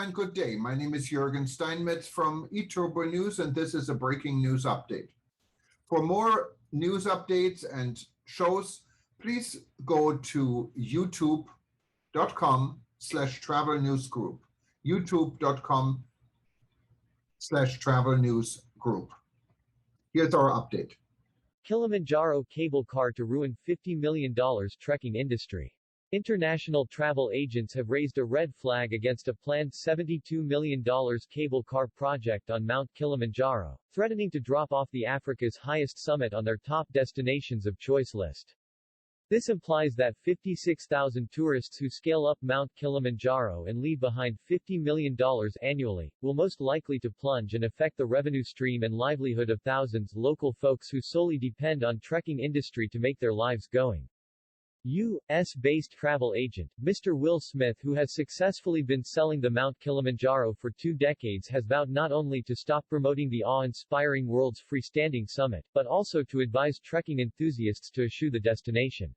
and good day. My name is Jürgen Steinmetz from eTurboNews, and this is a breaking news update. For more news updates and shows, please go to youtube.com/travel news group. youtube.com/travel news group. Here's our update. Kilimanjaro cable car to ruin $50 million trekking industry. International travel agents have raised a red flag against a planned $72 million cable car project on Mount Kilimanjaro, threatening to drop off the Africa's highest summit on their top destinations of choice list. This implies that 56,000 tourists who scale up Mount Kilimanjaro and leave behind $50 million annually, will most likely to plunge and affect the revenue stream and livelihood of thousands local folks who solely depend on trekking industry to make their lives going. U.S.-based travel agent, Mr. Will Smith, who has successfully been selling the Mount Kilimanjaro for 2 decades, has vowed not only to stop promoting the awe-inspiring world's freestanding summit, but also to advise trekking enthusiasts to eschew the destination.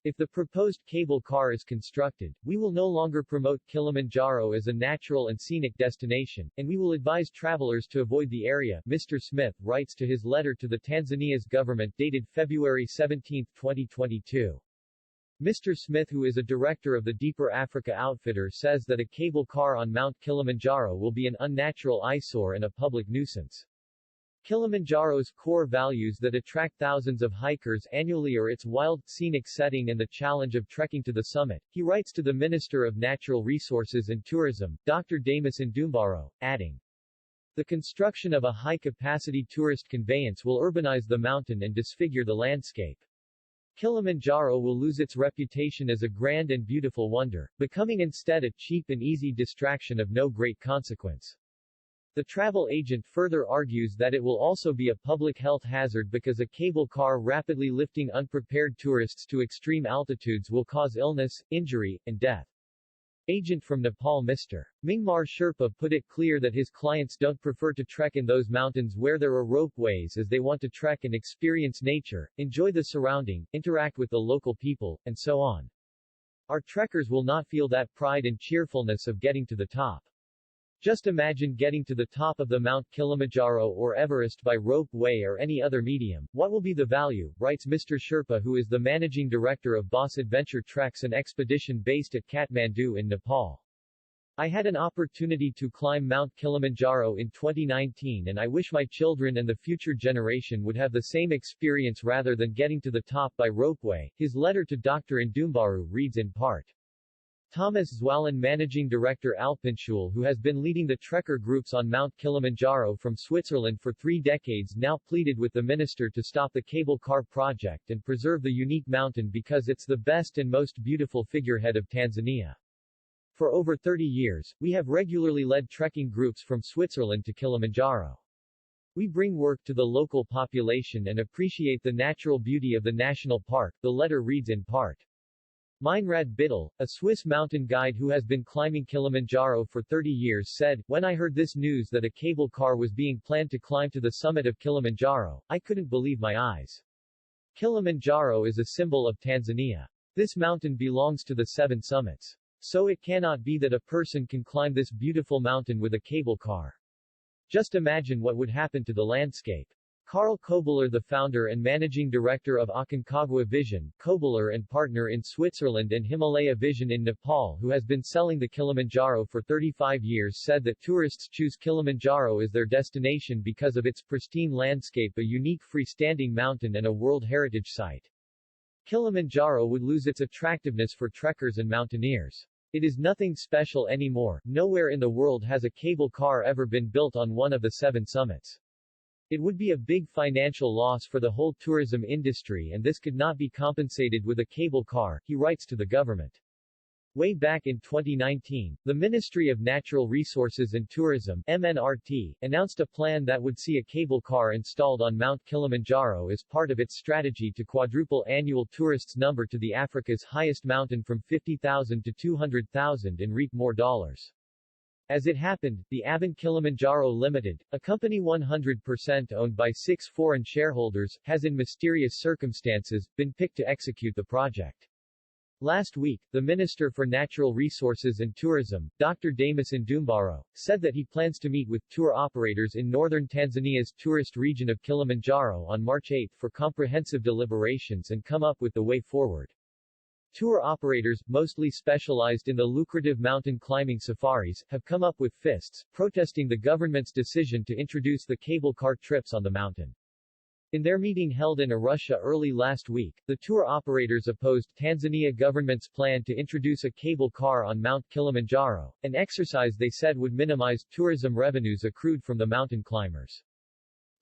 If the proposed cable car is constructed, we will no longer promote Kilimanjaro as a natural and scenic destination, and we will advise travelers to avoid the area, Mr. Smith writes to his letter to the Tanzania's government dated February 17, 2022. Mr. Smith, who is a director of the Deeper Africa outfitter, says that a cable car on Mount Kilimanjaro will be an unnatural eyesore and a public nuisance. Kilimanjaro's core values that attract thousands of hikers annually are its wild, scenic setting and the challenge of trekking to the summit, he writes to the Minister of Natural Resources and Tourism, Dr. Damas Ndumbaro, adding, "The construction of a high-capacity tourist conveyance will urbanize the mountain and disfigure the landscape. Kilimanjaro will lose its reputation as a grand and beautiful wonder, becoming instead a cheap and easy distraction of no great consequence." The travel agent further argues that it will also be a public health hazard because a cable car rapidly lifting unprepared tourists to extreme altitudes will cause illness, injury, and death. Agent from Nepal Mr. Mingmar Sherpa put it clear that his clients don't prefer to trek in those mountains where there are ropeways, as they want to trek and experience nature, enjoy the surrounding, interact with the local people, and so on. Our trekkers will not feel that pride and cheerfulness of getting to the top. Just imagine getting to the top of the Mount Kilimanjaro or Everest by rope-way or any other medium. What will be the value, writes Mr. Sherpa, who is the managing director of Boss Adventure Treks and Expedition based at Kathmandu in Nepal. "I had an opportunity to climb Mount Kilimanjaro in 2019 and I wish my children and the future generation would have the same experience rather than getting to the top by ropeway," his letter to Dr. Ndumbaru reads in part. Thomas Zwalen, managing director Alpenschule, who has been leading the trekker groups on Mount Kilimanjaro from Switzerland for 3 decades now, pleaded with the minister to stop the cable car project and preserve the unique mountain because it's the best and most beautiful figurehead of Tanzania. "For over 30 years, we have regularly led trekking groups from Switzerland to Kilimanjaro. We bring work to the local population and appreciate the natural beauty of the national park," the letter reads in part. Meinrad Bittel, a Swiss mountain guide who has been climbing Kilimanjaro for 30 years, said, "When I heard this news that a cable car was being planned to climb to the summit of Kilimanjaro, I couldn't believe my eyes. Kilimanjaro is a symbol of Tanzania. This mountain belongs to the 7 summits. So it cannot be that a person can climb this beautiful mountain with a cable car. Just imagine what would happen to the landscape." Karl Kobeler, the founder and managing director of Aconcagua Vision, Kobeler and partner in Switzerland and Himalaya Vision in Nepal, who has been selling the Kilimanjaro for 35 years, said that tourists choose Kilimanjaro as their destination because of its pristine landscape, a unique freestanding mountain and a World Heritage Site. Kilimanjaro would lose its attractiveness for trekkers and mountaineers. It is nothing special anymore. Nowhere in the world has a cable car ever been built on one of the 7 summits. It would be a big financial loss for the whole tourism industry and this could not be compensated with a cable car, he writes to the government. Way back in 2019, the Ministry of Natural Resources and Tourism (MNRT) announced a plan that would see a cable car installed on Mount Kilimanjaro as part of its strategy to quadruple annual tourists' number to the Africa's highest mountain from 50,000 to 200,000 and reap more dollars. As it happened, the Avan Kilimanjaro Limited, a company 100% owned by 6 foreign shareholders, has in mysterious circumstances, been picked to execute the project. Last week, the Minister for Natural Resources and Tourism, Dr. Damas Ndumbaro, said that he plans to meet with tour operators in northern Tanzania's tourist region of Kilimanjaro on March 8 for comprehensive deliberations and come up with the way forward. Tour operators, mostly specialized in the lucrative mountain climbing safaris, have come up with fists, protesting the government's decision to introduce the cable car trips on the mountain. In their meeting held in Arusha early last week, the tour operators opposed Tanzania government's plan to introduce a cable car on Mount Kilimanjaro, an exercise they said would minimize tourism revenues accrued from the mountain climbers.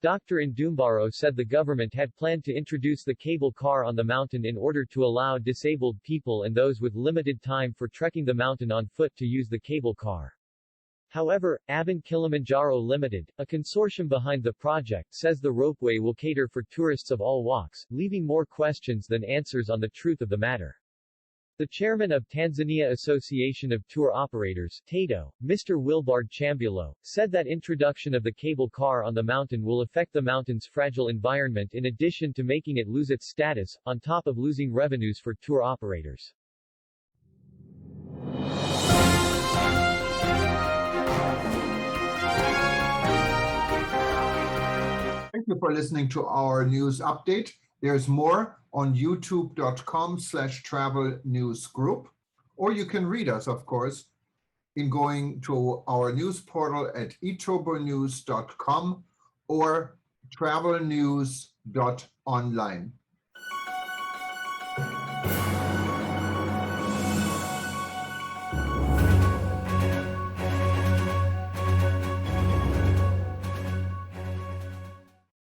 Dr. Ndumbaro said the government had planned to introduce the cable car on the mountain in order to allow disabled people and those with limited time for trekking the mountain on foot to use the cable car. However, Aban Kilimanjaro Limited, a consortium behind the project, says the ropeway will cater for tourists of all walks, leaving more questions than answers on the truth of the matter. The chairman of Tanzania Association of Tour Operators, TATO, Mr. Wilbard Chambulo, said that introduction of the cable car on the mountain will affect the mountain's fragile environment in addition to making it lose its status, on top of losing revenues for tour operators. Thank you for listening to our news update. There's more on youtube.com/travel news group, or you can read us, of course, in going to our news portal at eTurboNews.com or travelnews.online.